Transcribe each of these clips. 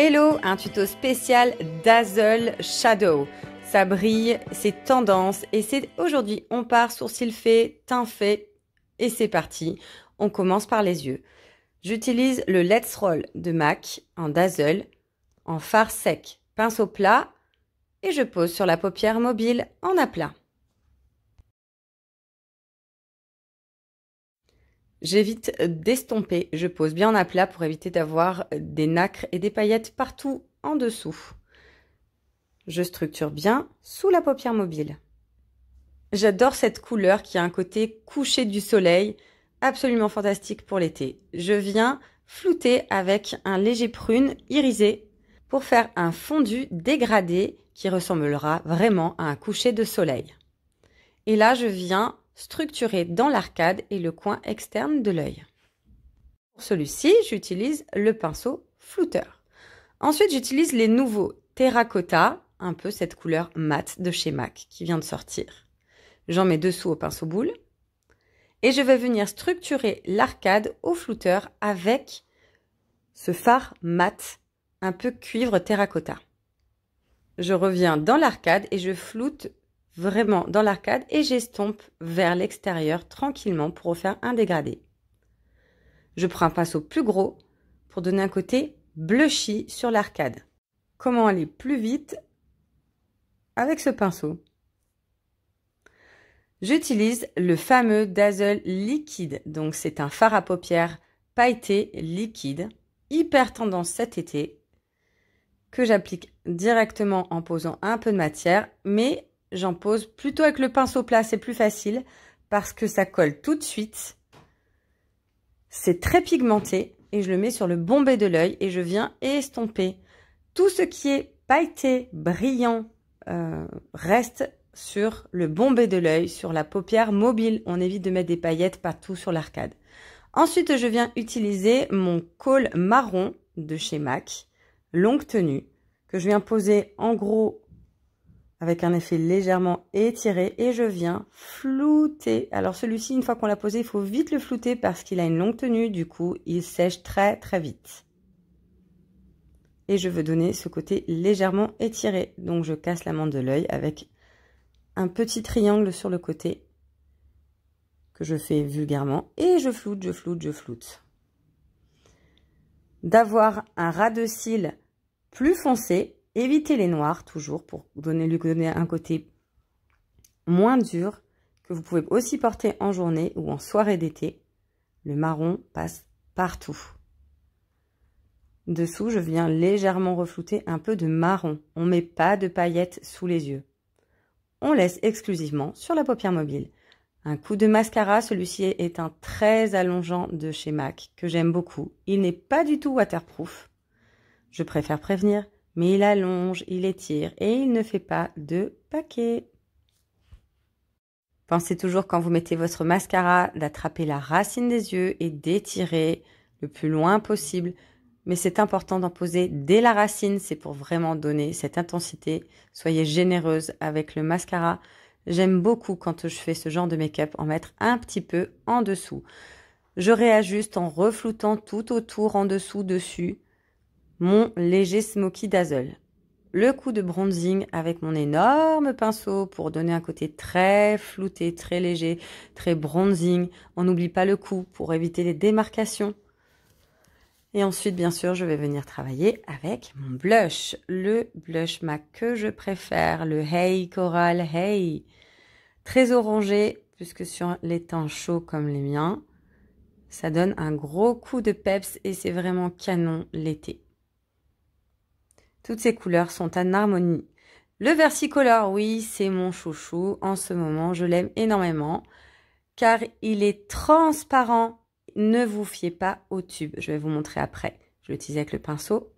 Hello, un tuto spécial Dazzle Shadow. Ça brille, c'est tendance et c'est aujourd'hui on part sourcils faits, teint fait et c'est parti. On commence par les yeux. J'utilise le Let's Roll de MAC en Dazzle, en fard sec, pinceau plat et je pose sur la paupière mobile en aplat. J'évite d'estomper, je pose bien en aplat pour éviter d'avoir des nacres et des paillettes partout en dessous. Je structure bien sous la paupière mobile. J'adore cette couleur qui a un côté couché du soleil, absolument fantastique pour l'été. Je viens flouter avec un léger prune irisé pour faire un fondu dégradé qui ressemblera vraiment à un coucher de soleil. Et là, je viens structuré dans l'arcade et le coin externe de l'œil. Pour celui-ci, j'utilise le pinceau flouteur. Ensuite, j'utilise les nouveaux Terracotta, un peu cette couleur mate de chez MAC qui vient de sortir. J'en mets dessous au pinceau boule et je vais venir structurer l'arcade au flouteur avec ce fard mat, un peu cuivre terracotta. Je reviens dans l'arcade et je floute vraiment dans l'arcade et j'estompe vers l'extérieur tranquillement pour refaire un dégradé. Je prends un pinceau plus gros pour donner un côté blushie sur l'arcade. Comment aller plus vite avec ce pinceau? J'utilise le fameux Dazzle liquide. Donc c'est un fard à paupières pailleté liquide, hyper tendance cet été, que j'applique directement en posant un peu de matière, mais j'en pose plutôt avec le pinceau plat, c'est plus facile parce que ça colle tout de suite. C'est très pigmenté et je le mets sur le bombé de l'œil et je viens estomper. Tout ce qui est pailleté, brillant, reste sur le bombé de l'œil, sur la paupière mobile. On évite de mettre des paillettes partout sur l'arcade. Ensuite, je viens utiliser mon col marron de chez MAC, longue tenue, que je viens poser en gros avec un effet légèrement étiré et je viens flouter. Alors celui-ci, une fois qu'on l'a posé, il faut vite le flouter parce qu'il a une longue tenue, du coup, il sèche très vite. Et je veux donner ce côté légèrement étiré. Donc je casse l'amande de l'œil avec un petit triangle sur le côté que je fais vulgairement et je floute, je floute, je floute. D'avoir un ras de cils plus foncé. Évitez les noirs toujours pour lui donner un côté moins dur que vous pouvez aussi porter en journée ou en soirée d'été. Le marron passe partout. Dessous, je viens légèrement reflouter un peu de marron. On ne met pas de paillettes sous les yeux. On laisse exclusivement sur la paupière mobile. Un coup de mascara, celui-ci est un très allongeant de chez MAC que j'aime beaucoup. Il n'est pas du tout waterproof. Je préfère prévenir. Mais il allonge, il étire et il ne fait pas de paquet. Pensez toujours quand vous mettez votre mascara d'attraper la racine des yeux et d'étirer le plus loin possible. Mais c'est important d'en poser dès la racine, c'est pour vraiment donner cette intensité. Soyez généreuse avec le mascara. J'aime beaucoup quand je fais ce genre de make-up en mettre un petit peu en dessous. Je réajuste en refloutant tout autour, en dessous, dessus. Mon léger Smoky Dazzle. Le coup de bronzing avec mon énorme pinceau pour donner un côté très flouté, très léger, très bronzing. On n'oublie pas le coup pour éviter les démarcations. Et ensuite, bien sûr, je vais venir travailler avec mon blush. Le blush MAC que je préfère, le Hey Coral Hey. Très orangé, puisque sur les teints chauds comme les miens, ça donne un gros coup de peps et c'est vraiment canon l'été. Toutes ces couleurs sont en harmonie. Le Versicolor, oui, c'est mon chouchou. En ce moment, je l'aime énormément car il est transparent. Ne vous fiez pas au tube. Je vais vous montrer après. Je l'utilise avec le pinceau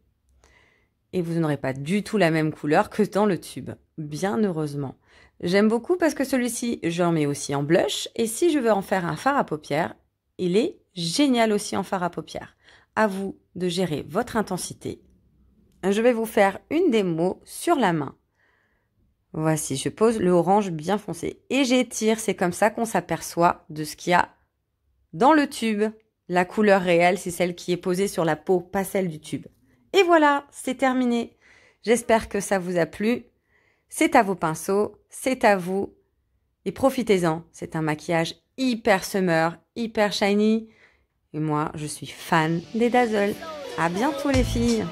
et vous n'aurez pas du tout la même couleur que dans le tube. Bien heureusement. J'aime beaucoup parce que celui-ci, j'en mets aussi en blush. Et si je veux en faire un fard à paupières, il est génial aussi en fard à paupières. À vous de gérer votre intensité. Je vais vous faire une démo sur la main. Voici, je pose le orange bien foncé et j'étire. C'est comme ça qu'on s'aperçoit de ce qu'il y a dans le tube. La couleur réelle, c'est celle qui est posée sur la peau, pas celle du tube. Et voilà, c'est terminé. J'espère que ça vous a plu. C'est à vos pinceaux, c'est à vous. Et profitez-en, c'est un maquillage hyper summer, hyper shiny. Et moi, je suis fan des Dazzle. À bientôt les filles!